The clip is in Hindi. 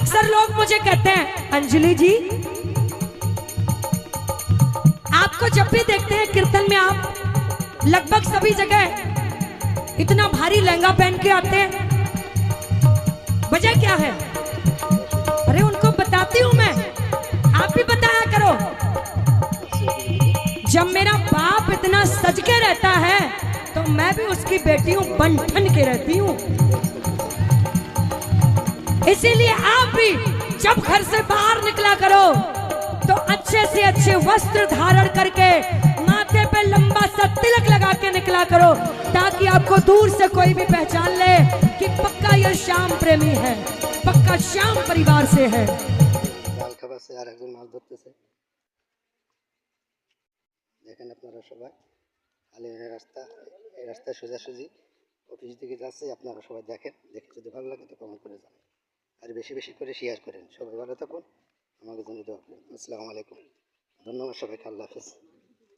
अक्सर लोग मुझे कहते हैं अंजलि जी, आपको जब भी देखते हैं कीर्तन में आप लगभग सभी जगह इतना भारी लहंगा पहन के आते हैं, वजह क्या है? अरे उनको बताती हूं मैं, आप भी बताया करो। जब मेरा बाप इतना सज के रहता है तो मैं भी उसकी बेटी हूं, बन ठन के रहती हूं। इसीलिए आप भी जब घर से बाहर निकला करो तो अच्छे से अच्छे वस्त्र धारण करके माथे पे लंबा सा तिलक लगा के निकला करो, ताकि आपको दूर से कोई भी पहचान ले कि पक्का ये श्याम प्रेमी है, पक्का श्याम परिवार से है। দেখেন আপনারা সবাই আলিমের রাস্তা, এই রাস্তায় সোজাসুজি অফিস দিকে যাচ্ছে। আপনারা সবাই দেখেন, দেখে যদি ভালো লাগে তো কমেন্ট করে জানান, আর বেশি বেশি করে শেয়ার করেন। সবাই ভালো থাকুন, আমাকে জন্য দোয়া করেন। আসসালামু আলাইকুম, ধন্যবাদ সবাইকে, আল্লাহ হাফেজ।